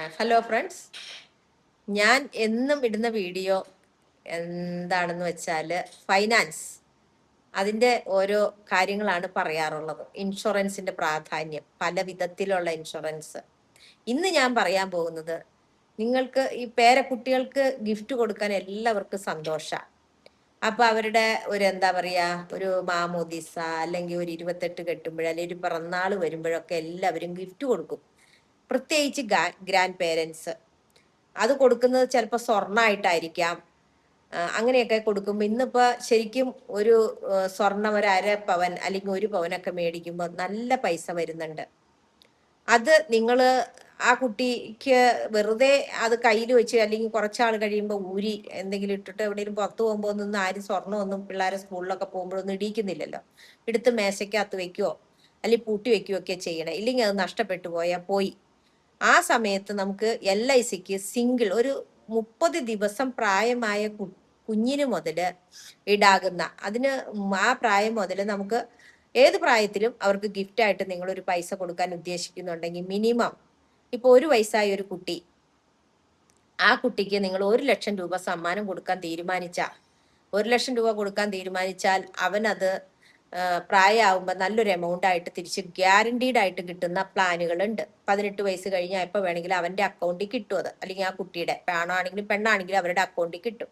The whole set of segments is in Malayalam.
ഹലോ ഫ്രണ്ട്സ്, ഞാൻ എന്നും ഇടുന്ന വീഡിയോ എന്താണെന്ന് വെച്ചാൽ ഫൈനാൻസ് അതിൻ്റെ ഓരോ കാര്യങ്ങളാണ് പറയാറുള്ളത്. ഇൻഷുറൻസിന്റെ പ്രാധാന്യം, പല വിധത്തിലുള്ള ഇൻഷുറൻസ്. ഇന്ന് ഞാൻ പറയാൻ പോകുന്നത്, നിങ്ങൾക്ക് ഈ പേരക്കുട്ടികൾക്ക് ഗിഫ്റ്റ് കൊടുക്കാൻ എല്ലാവർക്കും സന്തോഷമാണ്. അപ്പൊ അവരുടെ ഒരു എന്താ പറയാ, ഒരു മാമോദിസ അല്ലെങ്കിൽ ഒരു 28 കെട്ടുമ്പോഴോ അല്ലെങ്കിൽ ഒരു പിറന്നാൾ വരുമ്പോഴൊക്കെ എല്ലാവരും ഗിഫ്റ്റ് കൊടുക്കും. പ്രത്യേകിച്ച് ഗ്രാൻഡ് പേരൻസ് അത് കൊടുക്കുന്നത് ചിലപ്പോൾ സ്വർണ്ണമായിട്ടായിരിക്കാം. അങ്ങനെയൊക്കെ കൊടുക്കുമ്പോൾ ഇന്നിപ്പോൾ ശരിക്കും ഒരു സ്വർണം ഒരു 1/2 പവൻ അല്ലെങ്കിൽ 1 പവനൊക്കെ മേടിക്കുമ്പോൾ നല്ല പൈസ വരുന്നുണ്ട്. അത് നിങ്ങൾ ആ കുട്ടിക്ക് വെറുതെ അത് കയ്യിൽ വെച്ച് അല്ലെങ്കിൽ കുറച്ചാൾ കഴിയുമ്പോൾ ഊരി എന്തെങ്കിലും ഇട്ടിട്ട് എവിടെയെങ്കിലും പുറത്തു പോകുമ്പോൾ ഒന്നും ആരും സ്വർണ്ണമൊന്നും പിള്ളേരെ സ്കൂളിലൊക്കെ പോകുമ്പോഴൊന്നും ഇടിയിക്കുന്നില്ലല്ലോ. എടുത്ത് മേശയ്ക്കകത്ത് വെക്കുവോ അല്ലെങ്കിൽ പൂട്ടി വെക്കുകയോ ഒക്കെ ചെയ്യണേ. ഇല്ലെങ്കിൽ അത് നഷ്ടപ്പെട്ടു പോയാൽ പോയി. ആ സമയത്ത് നമുക്ക് LICക്ക് സിംഗിൾ ഒരു 30 ദിവസം പ്രായമായ കുഞ്ഞിന് മുതൽ ഈടാകുന്ന അതിന് ആ പ്രായം മുതൽ നമുക്ക് ഏത് പ്രായത്തിലും അവർക്ക് ഗിഫ്റ്റായിട്ട് നിങ്ങളൊരു പൈസ കൊടുക്കാൻ ഉദ്ദേശിക്കുന്നുണ്ടെങ്കിൽ മിനിമം ഇപ്പോൾ 1 വയസ്സായ ഒരു കുട്ടി, ആ കുട്ടിക്ക് നിങ്ങൾ 1 ലക്ഷം രൂപ സമ്മാനം കൊടുക്കാൻ തീരുമാനിച്ചാൽ 1 ലക്ഷം രൂപ കൊടുക്കാൻ തീരുമാനിച്ചാൽ അവനത് പ്രായമാകുമ്പോൾ നല്ലൊരു എമൗണ്ട് ആയിട്ട് തിരിച്ച് ഗ്യാരണ്ടീഡ് ആയിട്ട് കിട്ടുന്ന പ്ലാനുകളുണ്ട്. 18 വയസ്സ് കഴിഞ്ഞാൽ എപ്പോൾ വേണമെങ്കിലും അവന്റെ അക്കൗണ്ടിൽ കിട്ടും അത്, അല്ലെങ്കിൽ ആ കുട്ടിയുടെ ആണാണെങ്കിലും പെണ്ണാണെങ്കിലും അവരുടെ അക്കൗണ്ടിൽ കിട്ടും.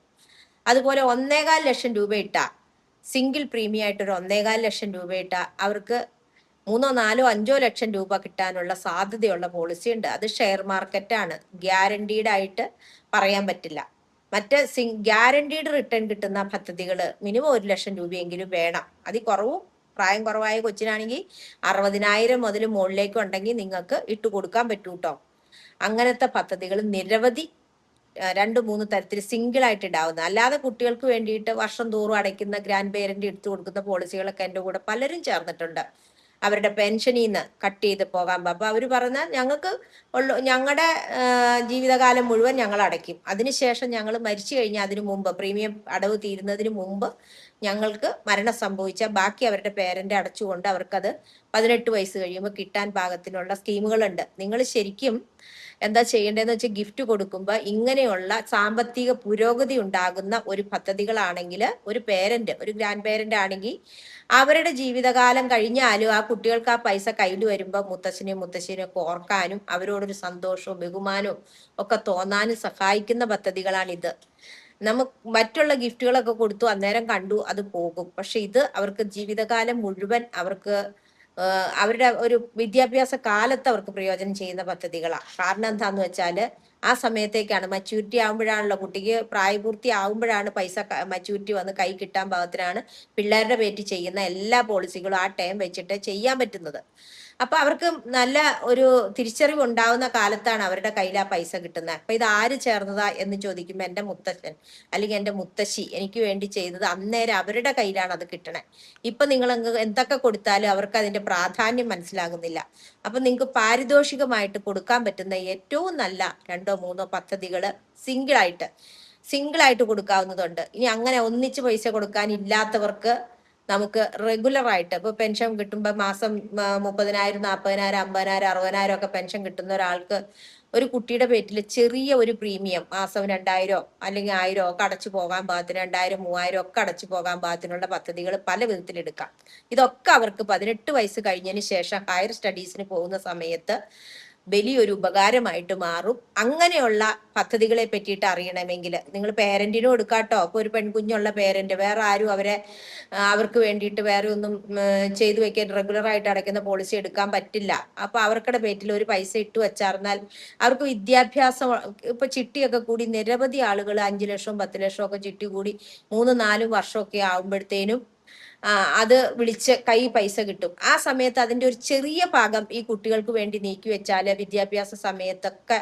അതുപോലെ 1.25 ലക്ഷം രൂപ ഇട്ട സിംഗിൾ പ്രീമിയം ആയിട്ടൊരു 1.25 ലക്ഷം രൂപ ഇട്ട അവർക്ക് 3, 4, 5 ലക്ഷം രൂപ കിട്ടാനുള്ള സാധ്യതയുള്ള പോളിസി ഉണ്ട്. അത് ഷെയർ മാർക്കറ്റാണ്, ഗ്യാരണ്ടീഡ് ആയിട്ട് പറയാൻ പറ്റില്ല. മറ്റ് ഗ്യാരണ്ടീഡ് റിട്ടേൺ കിട്ടുന്ന പദ്ധതികൾ മിനിമം 1 ലക്ഷം രൂപയെങ്കിലും വേണം. അതിൽ കുറവും പ്രായം കുറവായ കൊച്ചിനാണെങ്കിൽ 60,000 മുതൽ മുകളിലേക്ക് ഉണ്ടെങ്കിൽ നിങ്ങൾക്ക് ഇട്ട് കൊടുക്കാൻ പറ്റൂ കേട്ടോ. അങ്ങനത്തെ പദ്ധതികൾ നിരവധി 2, 3 തരത്തിൽ സിംഗിൾ ആയിട്ട് ഇടാവുന്ന, അല്ലാതെ കുട്ടികൾക്ക് വേണ്ടിയിട്ട് വർഷം തോറും അടയ്ക്കുന്ന ഗ്രാൻഡ് പേരന്റ് എടുത്തു കൊടുക്കുന്ന പോളിസികളൊക്കെ എൻ്റെ കൂടെ പലരും ചേർന്നിട്ടുണ്ട്. അവരുടെ പെൻഷനിൽ നിന്ന് കട്ട് ചെയ്ത് പോകാൻ. അപ്പൊ അവര് പറഞ്ഞാൽ ഞങ്ങൾക്ക് ഞങ്ങളുടെ ജീവിതകാലം മുഴുവൻ ഞങ്ങൾ അടയ്ക്കും, അതിനുശേഷം ഞങ്ങൾ മരിച്ചു കഴിഞ്ഞാൽ അതിനു മുമ്പ് പ്രീമിയം അടവ് തീരുന്നതിന് മുമ്പ് ഞങ്ങൾക്ക് മരണം സംഭവിച്ചാൽ ബാക്കി അവരുടെ പേരന്റ് അടച്ചുകൊണ്ട് അവർക്കത് 18 വയസ്സ് കഴിയുമ്പോൾ കിട്ടാൻ പാകത്തിനുള്ള സ്കീമുകളുണ്ട്. നിങ്ങൾ ശരിക്കും എന്താ ചെയ്യേണ്ടതെന്ന് വെച്ചാൽ ഗിഫ്റ്റ് കൊടുക്കുമ്പോൾ ഇങ്ങനെയുള്ള സാമ്പത്തിക പുരോഗതി ഉണ്ടാകുന്ന ഒരു പദ്ധതികളാണെങ്കിൽ, ഒരു ഗ്രാൻഡ് പേരന്റ് ആണെങ്കിൽ അവരുടെ ജീവിതകാലം കഴിഞ്ഞാലും ആ കുട്ടികൾക്ക് ആ പൈസ കയ്യിൽ വരുമ്പോൾ മുത്തശ്ശനെയും ഒക്കെ ഓർക്കാനും അവരോടൊരു സന്തോഷവും ബഹുമാനവും ഒക്കെ തോന്നാനും സഹായിക്കുന്ന പദ്ധതികളാണിത്. നമുക്ക് മറ്റുള്ള ഗിഫ്റ്റുകളൊക്കെ കൊടുത്തു, അന്നേരം കണ്ടു, അത് പോകും. പക്ഷെ ഇത് അവർക്ക് ജീവിതകാലം മുഴുവൻ അവർക്ക് അവരുടെ ഒരു വിദ്യാഭ്യാസ കാലത്ത് അവർക്ക് പ്രയോജനം ചെയ്യുന്ന പദ്ധതികളാണ്. കാരണം എന്താന്ന് വെച്ചാൽ ആ സമയത്തേക്കാണ് മച്യൂരിറ്റി ആകുമ്പോഴാണല്ലോ, കുട്ടിക്ക് പ്രായപൂർത്തി ആകുമ്പോഴാണ് പൈസ മച്യൂരിറ്റി വന്ന് കൈ കിട്ടാൻ പാകത്തിനാണ് പിള്ളേരുടെ പേരിൽ ചെയ്യുന്ന എല്ലാ പോളിസികളും ആ ടൈം വെച്ചിട്ട് ചെയ്യാൻ പറ്റുന്നത്. അപ്പൊ അവർക്ക് നല്ല ഒരു തിരിച്ചറിവ് ഉണ്ടാവുന്ന കാലത്താണ് അവരുടെ കയ്യിൽ ആ പൈസ കിട്ടുന്നത്. അപ്പൊ ഇത് ആര് ചേർന്നതാ എന്ന് ചോദിക്കുമ്പോൾ എൻ്റെ മുത്തച്ഛൻ അല്ലെങ്കിൽ എൻ്റെ മുത്തശ്ശി എനിക്ക് വേണ്ടി ചെയ്തത്, അന്നേരം അവരുടെ കയ്യിലാണ് അത് കിട്ടണേ. ഇപ്പൊ നിങ്ങൾ എന്തൊക്കെ കൊടുത്താലും അവർക്ക് അതിന്റെ പ്രാധാന്യം മനസ്സിലാകുന്നില്ല. അപ്പൊ നിങ്ങൾക്ക് പാരിതോഷികമായിട്ട് കൊടുക്കാൻ പറ്റുന്ന ഏറ്റവും നല്ല 2, 3 പദ്ധതികള് സിംഗിൾ ആയിട്ട് കൊടുക്കാവുന്നതുണ്ട്. ഇനി അങ്ങനെ ഒന്നിച്ച് പൈസ കൊടുക്കാൻ ഇല്ലാത്തവർക്ക് നമുക്ക് റെഗുലർ ആയിട്ട് ഇപ്പൊ പെൻഷൻ കിട്ടുമ്പോൾ മാസം 30,000, 40,000, 50,000, 60,000 ഒക്കെ പെൻഷൻ കിട്ടുന്ന ഒരാൾക്ക് ഒരു കുട്ടിയുടെ പേരിൽ ചെറിയ ഒരു പ്രീമിയം മാസം 2,000 അല്ലെങ്കിൽ 1,000 ഒക്കെ അടച്ചു പോകാൻ പാകത്തിന്, 2,000, 3,000 ഒക്കെ അടച്ചു പോകാൻ പാകത്തിനുള്ള പദ്ധതികൾ പല വിധത്തിൽ എടുക്കാം. ഇതൊക്കെ അവർക്ക് 18 വയസ്സ് കഴിഞ്ഞതിന് ശേഷം ഹയർ സ്റ്റഡീസിന് പോകുന്ന സമയത്ത് വലിയൊരു ഉപകാരമായിട്ട് മാറും. അങ്ങനെയുള്ള പദ്ധതികളെ പറ്റിയിട്ട് അറിയണമെങ്കിൽ നിങ്ങൾ പേരന്റിനും എടുക്കാട്ടോ. അപ്പൊ ഒരു പെൺകുഞ്ഞുള്ള പേരന്റ് വേറെ ആരും അവർക്ക് വേണ്ടിയിട്ട് വേറെ ഒന്നും ചെയ്തു വെക്കാൻ റെഗുലർ ആയിട്ട് അടയ്ക്കുന്ന പോളിസി എടുക്കാൻ പറ്റില്ല. അപ്പൊ അവർക്കുടെ പേരിൽ ഒരു പൈസ ഇട്ട് വെച്ചാർന്നാൽ അവർക്ക് വിദ്യാഭ്യാസം ഇപ്പൊ ചിട്ടിയൊക്കെ കൂടി നിരവധി ആളുകൾ 5 ലക്ഷം 10 ലക്ഷം ഒക്കെ ചിട്ടി കൂടി 3, 4 വർഷമൊക്കെ ആകുമ്പോഴത്തേനും അത് വിളിച്ച് കൈ പൈസ കിട്ടും. ആ സമയത്ത് അതിന്റെ ഒരു ചെറിയ ഭാഗം ഈ കുട്ടികൾക്ക് വേണ്ടി നീക്കി വെച്ചാല് വിദ്യാഭ്യാസ സമയത്തൊക്കെ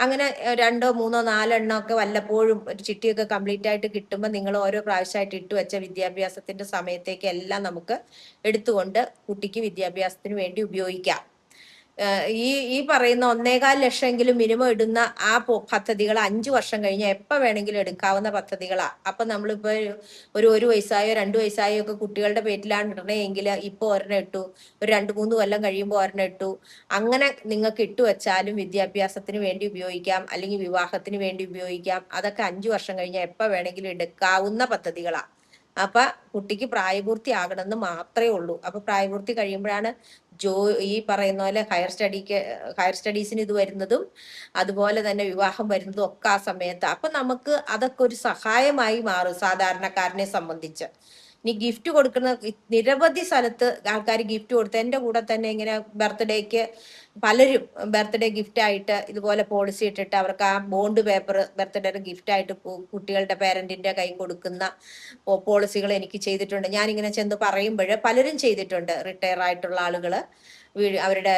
അങ്ങനെ 2, 3, 4 എണ്ണം ഒക്കെ വല്ലപ്പോഴും ഒരു ചിട്ടിയൊക്കെ കംപ്ലീറ്റ് ആയിട്ട് കിട്ടുമ്പോൾ നിങ്ങൾ ഓരോ പ്രാവശ്യമായിട്ട് ഇട്ട് വെച്ച വിദ്യാഭ്യാസത്തിന്റെ സമയത്തേക്ക് എല്ലാം നമുക്ക് എടുത്തുകൊണ്ട് കുട്ടിക്ക് വിദ്യാഭ്യാസത്തിന് വേണ്ടി ഉപയോഗിക്കാം. ഈ പറയുന്ന 1.25 ലക്ഷം മിനിമം ഇടുന്ന ആ പദ്ധതികൾ 5 വർഷം കഴിഞ്ഞ് എപ്പോൾ വേണമെങ്കിലും എടുക്കാവുന്ന പദ്ധതികളാ. അപ്പൊ നമ്മളിപ്പോ ഒരു വയസ്സായോ 2 വയസ്സായോ ഒക്കെ കുട്ടികളുടെ പേരിലാണ് ഇടണമെങ്കിൽ ഇപ്പൊ ഒരെണ്ണം ഇട്ടു, ഒരു 2-3 കൊല്ലം കഴിയുമ്പോൾ ഒരെണ്ണം ഇട്ടു, അങ്ങനെ നിങ്ങൾക്ക് ഇട്ടു വെച്ചാലും വിദ്യാഭ്യാസത്തിന് വേണ്ടി ഉപയോഗിക്കാം, അല്ലെങ്കിൽ വിവാഹത്തിന് വേണ്ടി ഉപയോഗിക്കാം. അതൊക്കെ 5 വർഷം കഴിഞ്ഞ് എപ്പോൾ വേണമെങ്കിലും എടുക്കാവുന്ന പദ്ധതികളാ. അപ്പൊ കുട്ടിക്ക് പ്രായപൂർത്തി ആകണമെന്ന് മാത്രമേ ഉള്ളൂ. അപ്പൊ പ്രായപൂർത്തി കഴിയുമ്പോഴാണ് ഈ പറയുന്ന പോലെ ഹയർ സ്റ്റഡീസിന് ഇത് വരുന്നതും അതുപോലെ തന്നെ വിവാഹം വരുന്നതും ഒക്കെ ആ സമയത്ത്. അപ്പൊ നമുക്ക് അതൊക്കെ ഒരു സഹായമായി മാറും സാധാരണക്കാരനെ സംബന്ധിച്ച്. ഇനി ഗിഫ്റ്റ് കൊടുക്കുന്ന നിരവധി സ്ഥലത്ത് ആൾക്കാർ ഗിഫ്റ്റ് കൊടുത്ത്, എൻ്റെ കൂടെ തന്നെ ഇങ്ങനെ ബർത്ത്ഡേക്ക് പലരും ബർത്ത്ഡേ ഗിഫ്റ്റ് ആയിട്ട് ഇതുപോലെ പോളിസി ഇട്ടിട്ട് അവർക്ക് ആ ബോണ്ട് പേപ്പർ ബർത്ത്ഡേ ഗിഫ്റ്റ് ആയിട്ട് കുട്ടികളുടെ പേരന്റിന്റെ കൈ കൊടുക്കുന്ന പോളിസികൾ എനിക്ക് ചെയ്തിട്ടുണ്ട്. ഞാനിങ്ങനെ ചെന്ന് പറയുമ്പോൾ പലരും ചെയ്തിട്ടുണ്ട്. റിട്ടയർ ആയിട്ടുള്ള ആളുകള് അവരുടെ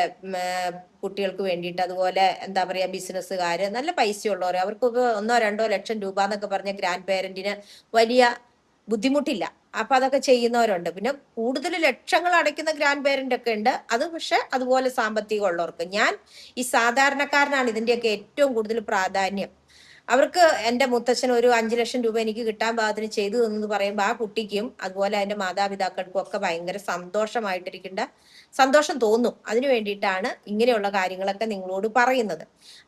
കുട്ടികൾക്ക് വേണ്ടിയിട്ട്, അതുപോലെ എന്താ പറയാ ബിസിനസ്സുകാര്, നല്ല പൈസയുള്ളവർ, അവർക്കൊക്കെ 1-2 ലക്ഷം രൂപ എന്നൊക്കെ പറഞ്ഞ ഗ്രാൻഡ് പേരന്റിന് വലിയ ബുദ്ധിമുട്ടില്ല. അപ്പൊ അതൊക്കെ ചെയ്യുന്നവരുണ്ട്. പിന്നെ കൂടുതൽ ലക്ഷങ്ങൾ അടയ്ക്കുന്ന ഗ്രാൻഡ് പേരന്റ് ഒക്കെ ഉണ്ട്. അത് പക്ഷെ അതുപോലെ സാമ്പത്തികം ഉള്ളവർക്ക്. ഞാൻ ഈ സാധാരണക്കാരനാണ് ഇതിന്റെയൊക്കെ ഏറ്റവും കൂടുതൽ പ്രാധാന്യം. അവർക്ക് എൻ്റെ മുത്തച്ഛൻ ഒരു 5 ലക്ഷം രൂപ എനിക്ക് കിട്ടാൻ പാകത്തിന് ചെയ്തു തന്നെന്ന് പറയുമ്പോൾ ആ കുട്ടിക്കും അതുപോലെ അതിന്റെ മാതാപിതാക്കൾക്കും ഒക്കെ ഭയങ്കര സന്തോഷം തോന്നും. അതിനു വേണ്ടിയിട്ടാണ് ഇങ്ങനെയുള്ള കാര്യങ്ങളൊക്കെ നിങ്ങളോട് പറയുന്നത്.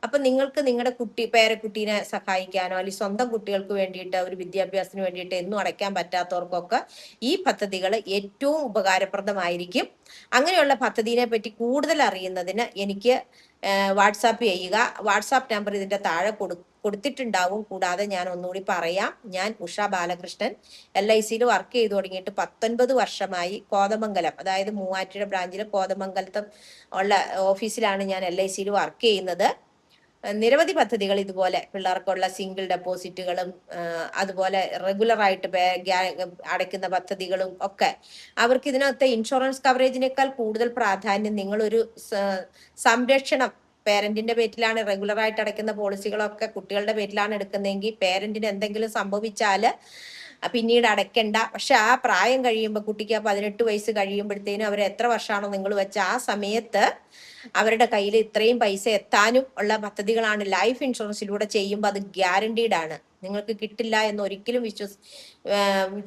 അപ്പൊ നിങ്ങൾക്ക് നിങ്ങളുടെ പേരക്കുട്ടീനെ സഹായിക്കാനോ അല്ലെങ്കിൽ സ്വന്തം കുട്ടികൾക്ക് വേണ്ടിയിട്ട് ഒരു വിദ്യാഭ്യാസത്തിന് വേണ്ടിയിട്ട് എന്നും അടയ്ക്കാൻ പറ്റാത്തവർക്കൊക്കെ ഈ പദ്ധതികൾ ഏറ്റവും ഉപകാരപ്രദമായിരിക്കും. അങ്ങനെയുള്ള പദ്ധതിയെ പറ്റി കൂടുതൽ അറിയുന്നതിന് എനിക്ക് വാട്സാപ്പ് ചെയ്യുക. വാട്സാപ്പ് നമ്പർ ഇതിന്റെ താഴെ കൊടുത്തിട്ടുണ്ടാവും. കൂടാതെ ഞാൻ ഒന്നുകൂടി പറയാം, ഞാൻ ഉഷ ബാലകൃഷ്ണൻ LICയിൽ വർക്ക് ചെയ്തു തുടങ്ങിയിട്ട് 19 വർഷമായി. കോതമംഗലം, അതായത് മൂവാറ്റുപുഴ ബ്രാഞ്ചിലെ കോതമംഗലത്ത് ഉള്ള ഓഫീസിലാണ് ഞാൻ LICയിൽ വർക്ക് ചെയ്യുന്നത്. നിരവധി പദ്ധതികൾ ഇതുപോലെ പിള്ളേർക്കുള്ള സിംഗിൾ ഡെപ്പോസിറ്റുകളും അതുപോലെ റെഗുലറായിട്ട് അടയ്ക്കുന്ന പദ്ധതികളും ഒക്കെ. അവർക്ക് ഇതിനകത്തെ ഇൻഷുറൻസ് കവറേജിനേക്കാൾ കൂടുതൽ പ്രാധാന്യം നിങ്ങളൊരു സംരക്ഷണം, പേരന്റിന്റെ പേരിലാണ് റെഗുലറായിട്ട് അടയ്ക്കുന്ന പോളിസികളൊക്കെ കുട്ടികളുടെ പേരിലാണ് എടുക്കുന്നതെങ്കിൽ പേരന്റിന് എന്തെങ്കിലും സംഭവിച്ചാൽ പിന്നീട് അടയ്ക്കണ്ട. പക്ഷെ ആ പ്രായം കഴിയുമ്പോൾ കുട്ടിക്ക് 18 വയസ്സ് കഴിയുമ്പോഴത്തേനും അവർ എത്ര വർഷമാണോ നിങ്ങൾ വെച്ച ആ സമയത്ത് അവരുടെ കയ്യിൽ ഇത്രയും പൈസ എത്താനും ഉള്ള പദ്ധതികളാണ് ലൈഫ് ഇൻഷുറൻസിലൂടെ ചെയ്യുമ്പോൾ. അത് ഗ്യാരണ്ടീഡ് ആണ്, നിങ്ങൾക്ക് കിട്ടില്ല എന്ന് ഒരിക്കലും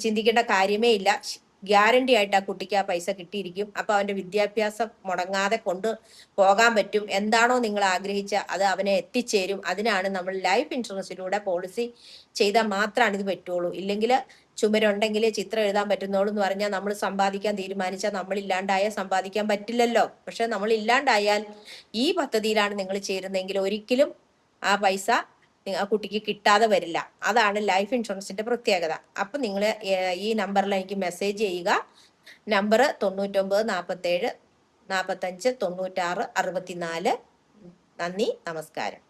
ചിന്തിക്കേണ്ട കാര്യമേ ഇല്ല. ഗ്യാരണ്ടി ആയിട്ട് ആ കുട്ടിക്ക് ആ പൈസ കിട്ടിയിരിക്കും. അപ്പൊ അവന്റെ വിദ്യാഭ്യാസം മുടങ്ങാതെ കൊണ്ട് പോകാൻ പറ്റും. എന്താണോ നിങ്ങൾ ആഗ്രഹിച്ച അത് അവനെ എത്തിച്ചേരും. അതിനാണ് നമ്മൾ ലൈഫ് ഇൻഷുറൻസിലൂടെ പോളിസി ചെയ്താൽ മാത്രമാണ് ഇത് പറ്റുള്ളൂ. ഇല്ലെങ്കിൽ ചുമരുണ്ടെങ്കിൽ ചിത്രം എഴുതാൻ പറ്റുന്നുള്ളൂ എന്ന് പറഞ്ഞാൽ നമ്മൾ സമ്പാദിക്കാൻ തീരുമാനിച്ചാൽ നമ്മൾ ഇല്ലാണ്ടായാൽ സമ്പാദിക്കാൻ പറ്റില്ലല്ലോ. പക്ഷെ നമ്മൾ ഇല്ലാണ്ടായാൽ ഈ പദ്ധതിയിലാണ് നിങ്ങൾ ചേരുന്നതെങ്കിൽ ഒരിക്കലും ആ പൈസ ആ കുട്ടിക്ക് കിട്ടാതെ വരില്ല. അതാണ് ലൈഫ് ഇൻഷുറൻസിന്റെ പ്രത്യേകത. അപ്പൊ നിങ്ങൾ ഈ നമ്പറിൽ എനിക്ക് മെസ്സേജ് ചെയ്യുക. നമ്പർ 99 47 45 96 64. നന്ദി, നമസ്കാരം.